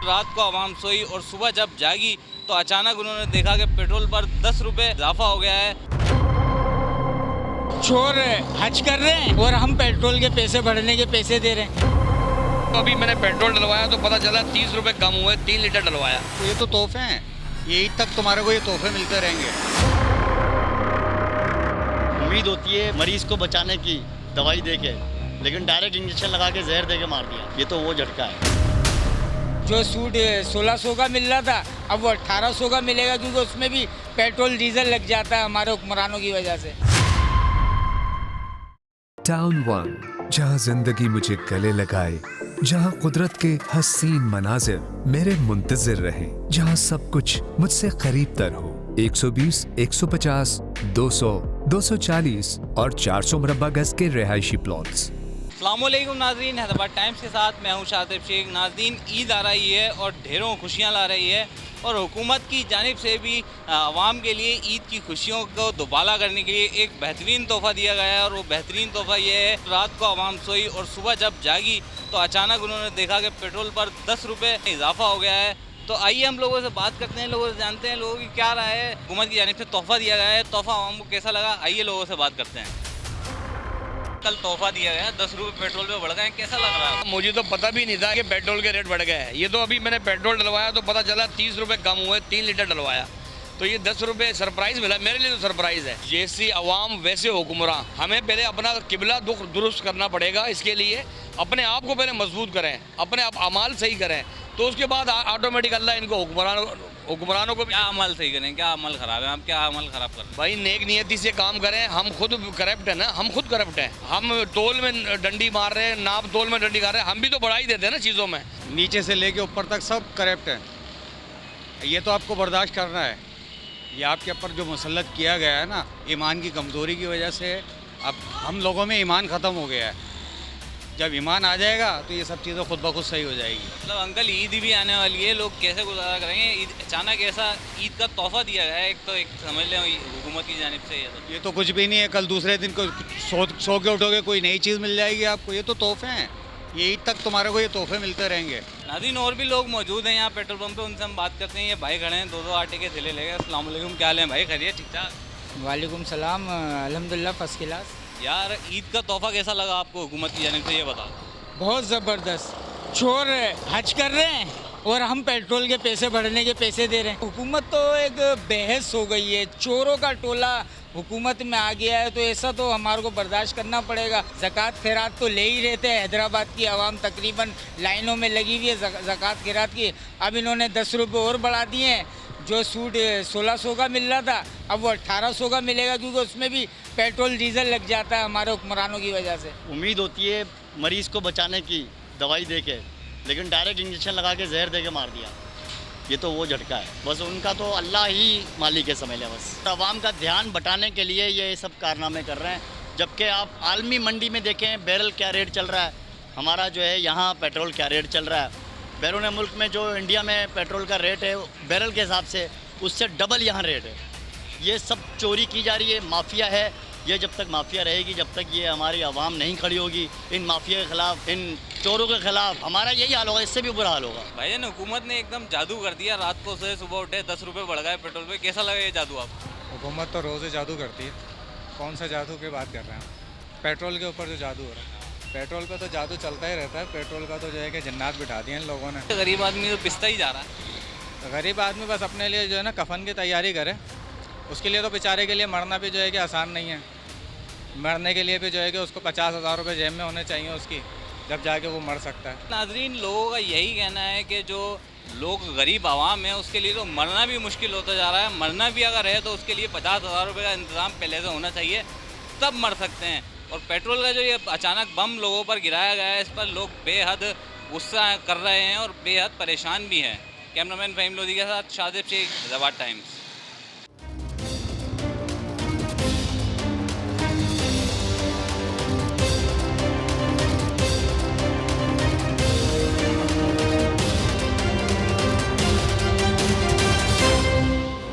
रात को आवाम सोई और सुबह जब जागी तो अचानक उन्होंने देखा कि पेट्रोल पर 10 रुपये इजाफा हो गया है। चोर हज कर रहे हैं और हम पेट्रोल के पैसे भरने के पैसे दे रहे हैं। तो अभी मैंने पेट्रोल डलवाया तो पता चला 30 रुपये कम हुए, 3 लीटर डलवाया। तो ये तो तोहफे हैं, ये ईद तक तुम्हारे को ये तोहफे मिलते रहेंगे। उम्मीद होती है मरीज को बचाने की दवाई दे के, लेकिन डायरेक्ट इंजेक्शन लगा के जहर दे के मार दिया। ये तो वो झटका है। जो सूट 1600 का मिल रहा था अब वो 1800 का मिलेगा, क्योंकि उसमें भी पेट्रोल डीजल लग जाता है हमारे हुक्मरानों की वजह से। टाउन वन, जहाँ जिंदगी मुझे गले लगाए, जहाँ कुदरत के हसीन मनाजिर मेरे मुंतजिर रहे, जहाँ सब कुछ मुझसे करीब तर हो। 120, 150, 200, 240 और 400 मुरब्बा गज के रिहायशी प्लॉट्स। अस्सलामुअलैकुम नाज़रीन, हैदराबाद टाइम्स के साथ मैं हूं शातिब शेख। नाज़रीन, ईद आ रही है और ढेरों खुशियां ला रही है और हुकूमत की जानिब से भी आवाम के लिए ईद की खुशियों को दोबाला करने के लिए एक बेहतरीन तोहफ़ा दिया गया है। और वो बेहतरीन तोहफ़ा ये है, रात को आवाम सोई और सुबह जब जागी तो अचानक उन्होंने देखा कि पेट्रोल पर 10 रुपये इजाफा हो गया है। तो आइए हम लोगों से बात करते हैं, लोगों से जानते हैं लोगों की क्या राय है। हुकूमत की जानिब से तोहफ़ा दिया गया है, तोहफ़ा आवाम को कैसा लगा, आइए लोगों से बात करते हैं। कल तोहफा दिया गया, 10 रुपये पेट्रोल पे बढ़ गए, कैसा लग रहा है? मुझे तो पता भी नहीं था कि पेट्रोल के रेट बढ़ गए हैं। ये तो अभी मैंने पेट्रोल डलवाया तो पता चला 30 रुपये कम हुए, 3 लीटर डलवाया। तो ये 10 रुपये सरप्राइज़ मिला, मेरे लिए तो सरप्राइज़ है। जैसी आवाम वैसे हुक्मरान। हमें पहले अपना किबला दुरुस्त करना पड़ेगा। इसके लिए अपने आप को पहले मजबूत करें, अपने आप अमाल सही करें, तो उसके बाद ऑटोमेटिक अल्लाह इनको हुक्मरानों को क्या अमल सही करें, क्या अमल ख़राब है, आप क्या अमल ख़राब कर रहे हैं? भाई नेक नियति से काम करें। हम खुद करप्ट है ना, हम खुद करप्ट हैं। हम तोल में डंडी मार रहे हैं, नाप तोल में डंडी मार रहे हैं। हम भी तो बढ़ा ही देते हैं ना चीज़ों में। नीचे से लेके ऊपर तक सब करप्ट हैं। ये तो आपको बर्दाश्त करना है। ये आपके ऊपर जो मुसल्लत किया गया है ना, ईमान की कमज़ोरी की वजह से अब हम लोगों में ईमान ख़त्म हो गया है। जब ईमान आ जाएगा तो ये सब चीज़ें खुद ब खुद सही हो जाएगी। मतलब अंकल, ईद भी आने वाली है, लोग कैसे गुजारा करेंगे? ईद अचानक ऐसा ईद का तोहफा दिया गया है, एक तो एक समझ लें हुकूमत की जानिब से। ये तो कुछ भी नहीं है। कल दूसरे दिन को सो के उठोगे, कोई नई चीज़ मिल जाएगी आपको। ये तो तोहफे हैं, ये ईद तक तुम्हारे को ये तोहफे मिलते रहेंगे। नाज़रीन, और भी लोग मौजूद हैं यहाँ पेट्रोल पंप पे, उनसे हम बात करते हैं। ये भाई खड़े हैं, 2-2 आटे के थैले लेके। अस्सलाम वालेकुम, क्या हाल है भाई? खैरियत, ठीक ठाक? वालेकुम सलाम, अल्हम्दुलिल्लाह फर्स्ट क्लास। यार, ईद का तोहफा कैसा लगा आपको हुकूमत की जानिब से, ये बताओ। बहुत ज़बरदस्त। चोर हज कर रहे हैं और हम पेट्रोल के पैसे भरने के पैसे दे रहे हैं। हुकूमत तो एक बहस हो गई है, चोरों का टोला हुकूमत में आ गया है, तो ऐसा तो हमारे को बर्दाश्त करना पड़ेगा। ज़कात खैरात तो ले ही रहते हैं। हैदराबाद की आवाम तकरीबन लाइनों में लगी हुई है ज़कात खैरात की। अब इन्होंने 10 रुपये और बढ़ा दिए हैं। जो सूट 1600 का मिल रहा था अब वो 1800 का मिलेगा, क्योंकि उसमें भी पेट्रोल डीजल लग जाता है हमारे हुक्मरानों की वजह से। उम्मीद होती है मरीज को बचाने की दवाई दे के, लेकिन डायरेक्ट इंजेक्शन लगा के जहर दे के मार दिया। ये तो वो झटका है। बस उनका तो अल्लाह ही मालिक है, समझ लें। बस आवाम का ध्यान बटाने के लिए ये सब कारनामे कर रहे हैं। जबकि आप आलमी मंडी में देखें बैरल क्या रेट चल रहा है, हमारा जो है यहाँ पेट्रोल क्या रेट चल रहा है। बैरून मुल्क में जो इंडिया में पेट्रोल का रेट है बैरल के हिसाब से, उससे डबल यहाँ रेट है। ये सब चोरी की जा रही है, माफिया है। ये जब तक माफिया रहेगी, जब तक ये हमारी आवाम नहीं खड़ी होगी इन माफिया के ख़िलाफ़, इन चोरों के ख़िलाफ़, हमारा यही हाल होगा, इससे भी बुरा हाल होगा। भाईजान, हुकूमत ने एकदम जादू कर दिया। रात को सोए सुबह उठे 10 रुपये बढ़ गए पेट्रोल पे, कैसा लगा ये जादू आपको? हुकूमत तो रोज़ ही जादू करती है। कौन सा जादू की बात कर रहे हैं? पेट्रोल के ऊपर जो जादू हो रहा है, पेट्रोल पे तो जादू चलता ही रहता है। पेट्रोल का तो जो है कि जन्नत बिठा दिए इन लोगों ने। गरीब आदमी तो पिसता ही जा रहा है। गरीब आदमी बस अपने लिए जो है ना कफन की तैयारी करे। उसके लिए तो बेचारे के लिए मरना भी जो है कि आसान नहीं है। मरने के लिए भी जो है कि उसको 50,000 रुपये जेब में होने चाहिए उसकी, जब जाके वो मर सकता है। नाजरीन, लोगों का यही कहना है कि जो लोग गरीब आवाम है उसके लिए तो मरना भी मुश्किल होता जा रहा है। मरना भी अगर है तो उसके लिए 50,000 रुपये का इंतज़ाम पहले से होना चाहिए, तब मर सकते हैं। और पेट्रोल का जो ये अचानक बम लोगों पर गिराया गया है, इस पर लोग बेहद गुस्सा कर रहे हैं और बेहद परेशान भी हैं। कैमरामैन फ़हीम लोधी के साथ शातिब शेख, हैदराबाद टाइम्स।